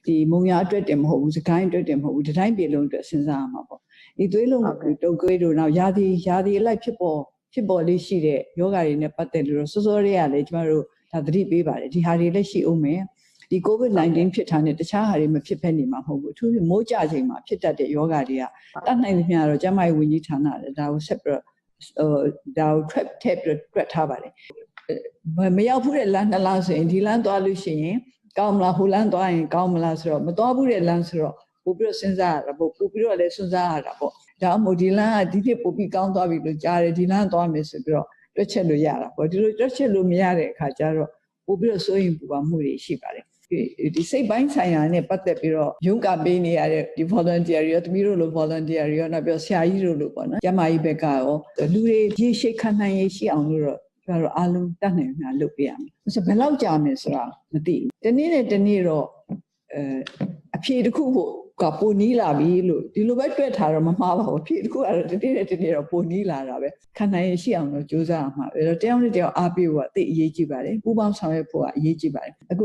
ဒီမုံရအတွက်တင်မဟုတ်ဘူးစကိုင်းအတွက်တင်မဟုတ်ဘူးဒီတိုင်းပြည်လုံးအတွက်စဉ်းစားရမှာပေါ့ဒီသွေးလုံးတုပ်ကွေးတို့နောက်ရာသီအလိုက်ဖြစ်ပေါ်လေးရှိတဲ့ယောဂတွေနဲ့ပတ်သက်လို့စောစောတွေကလည်းကျမတို့ဒါသတိပေးပါတယ်ဒီဟာတွေလည်းရှိအောင်မယ်ဒီ COVID-19 ဖြစ်တာနဲ့တခြားဟာတွေမဖြစ်ဖက်နေမှာမဟုတ်ဘူးအထူးဖြင့်မိုးကြချိန်မှာဖြစ်တတ်တဲ့ယောဂတွေကတတ်နိုင်သမျှတော့ကျမကြီးဝန်ကြီးဌာနလည်းဒါကိုဆက်ပြီးဒါကိုထည့်ပြီးတွက်ထားပါတယ်မရောက်ဘူးတဲ့လမ်း2လဆိုရင်ဒီလမ်းသွားလို့ရှိရင်ကောင်းမလားဟိုလမ်းသွားရင်ကောင်းမလားဆိုတော့မသွားဘူးတဲ့လမ်းဆိုတော့ပို့ပြီးတော့စဉ်းစားရတာပေါ့ပို့ပြီးတော့လည်းစဉ်းစားရတာပေါ့ဒါမှမဟုတ်ဒီလမ်းကဒီဖြစ်ပို့ပြီးကောင်းသွားပြီလို့ကြားတယ်ဒီလမ်းသွားမယ်ဆိုပြီးတော့တွက်ချက်လို့ရတာပေါ့ဒီလိုတွက်ချက်လို့မရတဲ့အခါကျတော့ပို့ပြီးတော့စိုးရင်ပူပါမှုတွေရှိပါတယ်ဒီစိတ်ပိုင်းဆိုင်ရာနဲ့ပတ်သက်ပြီးတော့ရုံးကပေးနေရတဲ့ဒီ volunteer တွေရောတမီးတို့လို volunteer တွေရောနောက်ပြီးဆရာကြီးတို့လိုပေါ့နော်ကျမကြီးဘက်ကရောလူတွေရေရှိခံနိုင်ရရှိအောင်လို့တော့ကျတော့အားလုံးတတ်နိုင်မှလုပ်ပေးရမယ်ဆိုဘယ်လောက်ကြာမယ်ဆိုတာမသိဘူးတနေ့နဲ့တနေ့တော့အဖြေတစ်ခုဖို့ကပိုနီးလာပြီလို့ဒီလိုပဲတွက်ထားတော့မမှားပါဘူးအဖြေတစ်ခုကတော့တနေ့နဲ့တနေ့တော့ပိုနီးလာတာပဲခံနိုင်ရရှိအောင်တော့ကြိုးစားရမှာပဲတယောက်နဲ့တယောက်အားပေးဖို့ကအသိအရေးကြီးပါတယ်ပူပေါင်းဆောင်ရွက်ဖို့ကအရေးကြီးပါတယ်အခု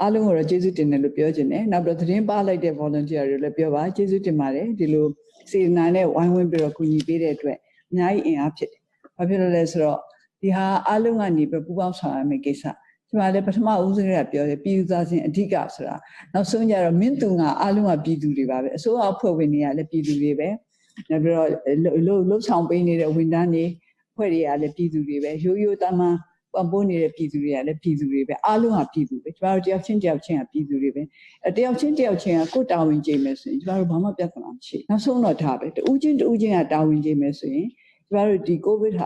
အားလုံးကိုတော့ကျေးဇူးတင်တယ်လို့ပြောချင်တယ်နောက်တော့သတင်းပါလိုက်တဲ့ volunteer တွေလည်းပြောပါကျေးဇူးတင်ပါတယ်ဒီလိုစေတနာနဲ့ဝိုင်းဝန်းပြီးတော့ကူညီပေးတဲ့အတွက်အများကြီးအင်အားဖြစ်တယ်ဘာဖြစ်လို့လဲဆိုတော့ဒီဟာအားလုံးကနေပြီးပူပေါင်းဆောင်ရမယ့်ကိစ္စဒီမှာလည်းပထမဦးဆုံးကပြောတယ်ပြည်သူသားချင်းအဓိကဆိုတာနောက်ဆုံးကြတော့မင်းသူငါအားလုံးကပြည်သူတွေပါပဲအစိုးရအဖွဲ့ဝင်တွေကလည်းပြည်သူတွေပဲနောက်ပြီးတော့လှုပ်ဆောင်ပေးနေတဲ့ဝန်ထမ်းတွေအဖွဲ့တွေကလည်းပြည်သူတွေပဲရိုးရိုးသားမှန်ပံ့ပိုးနေတဲ့ပြည်သူတွေကလည်းပြည်သူတွေပဲအားလုံးကပြည်သူပဲကျမတို့တယောက်ချင်းကပြည်သူတွေပဲတယောက်ချင်းကကိုတာဝန်ကျေမယ်ဆိုရင်ကျမတို့ဘာမှပြဿနာမရှိနောက်ဆုံးတော့ဒါပဲတူးချင်းကတာဝန်ကျေမယ်ဆိုရင်ကျမတို့ဒီကိုဗစ်ဟ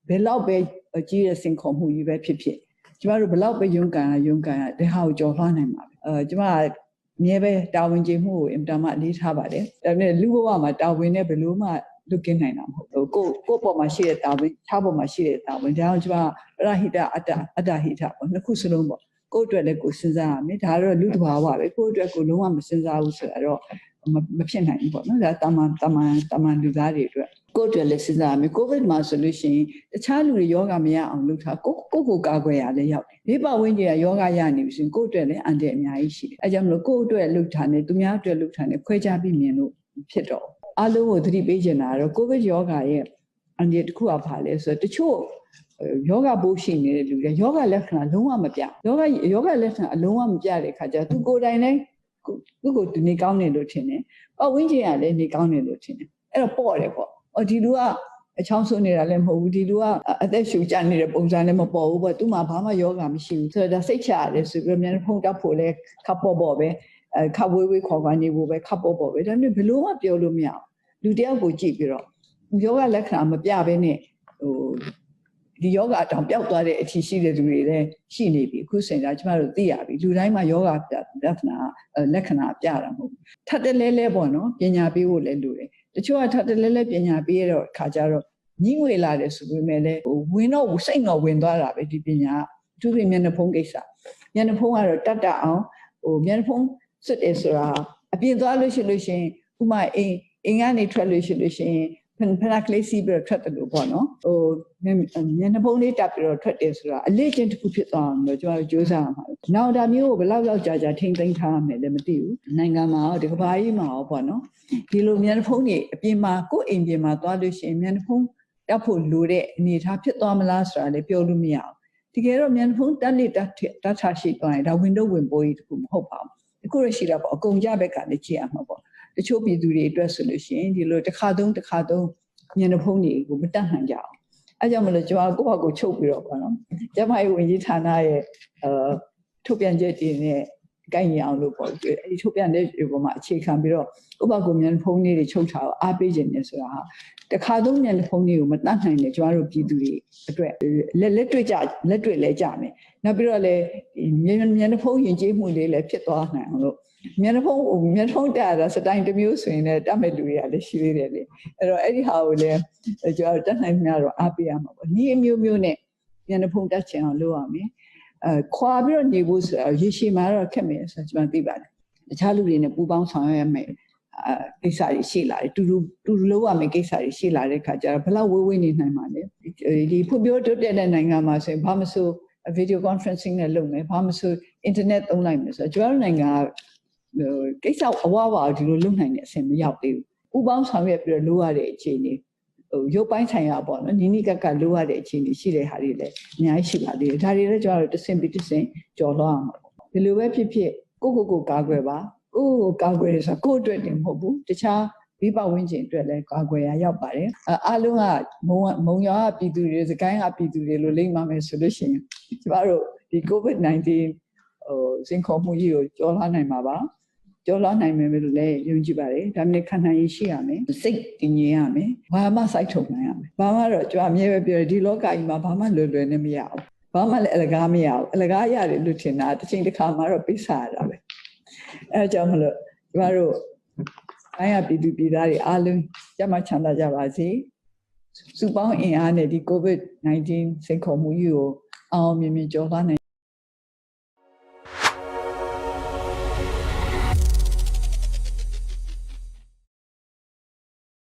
ာဘယ်လောက်ပဲကြီးတဲ့စင်ခေါ်မှုကြီးပဲဖြစ်ဖြစ်ကျမတို့ဘယ်လောက်ပဲရုန်းကန်ဒီဟာကိုကြော်လွှားနိုင်မှာပဲကျမအမြဲပဲတာဝန်ကျေမှုကိုအင်တာမအလေးထားပါတယ်ဒါပေမဲ့လူဘဝမှာတာဝန်နဲ့ဘယ်လိုမှလွတ်ကင်းနိုင်တာမဟုတ်ဘူးကိုပေါ်မှာရှိတဲ့တာဝန်ခြားပေါ်မှာရှိတဲ့တာဝန်ဒါကြောင့်ကျမပရဟိတအတ္တဟိတပေါ့နှစ်ခုစလုံးပေါ့ကိုယ့်အတွက်လည်းကိုစဉ်းစားရမယ်ဒါတော့လူတဘာဝပဲကိုယ့်အတွက်ကိုလုံးဝမစဉ်းစားဘူးဆိုတော့မဖြစ်နိုင်ဘူးပေါ့နော်ဒါတာမန်လူသားတွေအတွက်ကိုယ့်အတွက်လည်းစဉ်းစားရမယ်ကိုဗစ်မှာဆိုလို့ရှိရင်တခြားလူတွေယောဂမရအောင်လုပ်ထားကိုကာကွယ်ရလည်းရောက်တယ်ဒီပတ်ဝန်းကျင်ကယောဂရနေပြီဆိုရင်ကိုယ့်အတွက်လည်းအန္တရာယ်အများကြီးရှိတယ်အဲကြောင့်မလို့ကိုယ့်အတွက်လုပ်ထားတယ်သူများအတွက်လုပ်ထားတယ်ခွဲခြားပြီးမြင်လို့ဖြစ်တော့အားလုံးကိုသတိပေးချင်တာကတော့ကိုဗစ်ယောဂရဲ့အန္တရာယ်တစ်ခုကဘာလဲဆိုတော့တချို့ယောဂပိုးရှိနေတဲ့လူတွေယောဂလက္ခဏာလုံးဝမပြယောဂလက္ခဏာအလုံးဝမပြတဲ့အခါကျသူကိုယ်တိုင်လည်းသူ့ကိုနေကောင်းတယ်လို့ထင်တယ်ပတ်ဝန်းကျင်ကလည်းနေကောင်းတယ်လို့ထင်တယ်အဲ့တော့ပေါ့တယ်ပေါ့ဒီလူကအချောင်းဆွနေတာလည်းမဟုတ်ဘူးဒီလူကအသက်ရှူကြနေတဲ့ပုံစံလည်းမပေါ်ဘူးပေါ့သူမှဘာမှယောဂမရှိဘူးဆိုတော့ဒါစိတ်ချရတယ်ဆိုပြီးတော့မြန်ဖုံးတောက်ဖို့လဲခပ်ပေါ့ပဲခပ်ဝေးခေါ်နေဖို့ပဲခပ်ပေါ့ပဲဒါပေမဲ့ဘလို့မှပြောလို့မရအောင်လူတယောက်ကိုကြည့်ပြီးတော့ယောဂလက္ခဏာမပြဘဲနဲ့ဒီယောဂအတောင်ပျောက်သွားတဲ့အထီးရှိတဲ့လူတွေလည်းရှိနေပြီအခုစဉ်းစားကျမတို့သိရပြီလူတိုင်းမှာယောဂလက္ခဏာပြတာမဟုတ်ဘူးထပ်တလဲပေါ့နော်ပညာပေးဖို့လည်းလိုတယ်တချို့ကထပ်တလဲပညာပေးရတော့ခါကြတော့ညှိငွေလာတယ်ဆိုပေမဲ့လည်းဝင်တော့စိတ်တော့ဝင်သွားတာပဲဒီပညာအထူးဖြင့်မျက်နှာဖုံးကိစ္စမျက်နှာဖုံးကတော့တတ်အောင်မျက်နှာဖုံးစစ်တယ်ဆိုတာအပြင်သွားလို့ရှိရင်ဥမာအိမ်ကနေထွက်လို့ရှိရင်ဖနာကလေးစီးပြီးတော့ထွက်တယ်လို့ပေါ့နော်မျက်နှာဖုံးလေးတပ်ပြီးတော့ထွက်တယ်ဆိုတာအလေးချင်းတစ်ခုဖြစ်သွားအောင်လို့ကျွန်တော်ကြိုးစားရမှာ။နောက်ဒါမျိုးကိုဘယ်လောက်ကြာထိမ့်သိမ်းထားရမယ်လည်းမသိဘူး။နိုင်ငံမှာရောဒီကမ္ဘာကြီးမှာရောပေါ့နော်။ဒီလိုမျက်နှာဖုံးတွေအပြင်မှာကိုယ့်အိမ်ပြင်မှာသွားလို့ရှိရင်မျက်နှာဖုံးတပ်ဖို့လိုတဲ့အနေအထားဖြစ်သွားမလားဆိုတာလည်းပြောလို့မရအောင်။တကယ်တော့မျက်နှာဖုံးတက်ထားရှိသွားရင်ဒါဝင်တော့ဝင်ပိုးကြီးတစ်ခုမဟုတ်ပါဘူး။အခုရရှိတာပေါ့အကုန်ကြဘက်ကလည်းကြည့်ရမှာပေါ့။တချို့ပြည်သူတွေအတွက်ဆိုလို့ရှိရင်ဒီလိုတစ်ခါသုံးမျက်နှာဖုံးတွေကိုမတတ်နိုင်ကြအောင်အဲကြောင့်မလို့ကျွန်တော်ကိုယ့်ဘာကိုချုပ်ပြီးတော့ပေါ့နော်ကျမကြီးဝန်ကြီးဌာနရဲ့ထုတ်ပြန်ချက်တွေနဲ့ကိုင်ရအောင်လို့ပေါ့အဲဒီထုတ်ပြန်တဲ့ဒီပေါ်မှာအခြေခံပြီးတော့ကိုယ့်ဘာကိုမျက်နှာဖုံးလေးတွေချုပ်ထားအောင်အားပေးခြင်းနဲ့ဆိုတာဟာတစ်ခါသုံးမျက်နှာဖုံးတွေကိုမတတ်နိုင်တဲ့ကျွန်တော်တို့ပြည်သူတွေအတွက်လက်တွေ့လဲကြမယ်နောက်ပြီးတော့လည်းမျက်နှာဖုံးယဉ်ကျေးမှုလေးလည်းဖြစ်သွားနိုင်အောင်လို့မျက်နှာဖုံးတက်တာစတိုင်းတစ်မျိုးဆိုရင်လည်းတတ်မဲ့လူတွေကလည်းရှိသေးတယ်လေအဲ့တော့အဲ့ဒီဟာကိုလည်းကျွန်တော်တက်နိုင်များတော့အားပေးရမှာပေါ့ညီအမျိုးမျိုးနဲ့မျက်နှာဖုံးတက်ချင်အောင်လုပ်ရမယ်ခွာပြီးတော့နေဖို့ဆိုတော့ရေရှည်မှာတော့ခက်မယ်ဆိုတော့ကျွန်တော်သိပါတယ်တခြားလူတွေနဲ့ပူးပေါင်းဆောင်ရွက်ရမယ်ကိစ္စတွေရှိလာတယ်တူလုပ်ရမယ်ကိစ္စတွေရှိလာတဲ့ခါကျတော့ဘယ်လောက်ဝေးနေနိုင်မှာလဲဒီဖွံ့ဖြိုးတိုးတက်တဲ့နိုင်ငံမှာဆိုရင်ဘာမဆို video conferencing နဲ့လုပ်မယ်ဘာမှမဆို internet သုံးလိုက်မယ်ဆိုတော့ကျွန်တော်တို့နိုင်ငံကကိစ္စအဝဝဒီလိုလုပ်နိုင်တဲ့အဆင့်မရောက်သေးဘူးဥပေါင်းဆောင်ရွက်ပြီးတော့လိုရတဲ့အခြေအနေရုပ်ပိုင်းဆိုင်ရာပေါ့နော်နီးနီးကပ်လိုရတဲ့အခြေအနေရှိတဲ့ဟာတွေလည်းအများကြီးရှိပါသေးတယ်ဒါတွေလည်းကျွန်တော်တို့တစ်ဆင့်ပြီးတစ်ဆင့်ကျော်လွှားအောင်ဒီလိုပဲဖြစ်ဖြစ်ကိုကာကွယ်ပါကိုကာကွယ်ရဆိုကိုအတွက်တင်မဟုတ်ဘူးတခြားဒီပတ်ဝန်းကျင်အတွက်လည်းကာကွယ်ရရောက်ပါတယ်အားလုံးကမုံရွာပြည်သူတွေစကိုင်းကပြည်သူတွေလို့လိမ့်ပါမယ်ဆိုလို့ရှိရင်ကျမတို့ဒီ COVID-19 စင်ခေါ်မှုကြီးကိုကျော်လွှားနိုင်မှာပါကျော်လွှားနိုင်မယ်လို့လည်းယုံကြည်ပါတယ်ဒါမှမဟုတ်ခံနိုင်ရရှိရမယ်စိတ်တည်ငြိမ်ရမယ်ဘာမှစိုက်ထုတ်နိုင်ရမယ်ဘာမှတော့ကျွန်တော်အမြဲပဲပြောတယ်ဒီလောကကြီးမှာဘာမှလွယ်လွယ်နဲ့မရဘူးဘာမှလည်းအလကားမရဘူးအလကားရတယ်လို့ထင်တာတစ်ချိန်တစ်ခါမှတော့ပိတ်စားရတာပဲအဲကြောင့်မလို့ကျမတို့အားရပြည်သူပြည်သားတွေအားလုံးကျန်းမာချမ်းသာကြပါစေစုပေါင်းအင်အားနဲ့ဒီ COVID-19 စိန်ခေါ်မှုကြီးကိုအောင်မြင်မြင်ကျော်လွှားနိုင်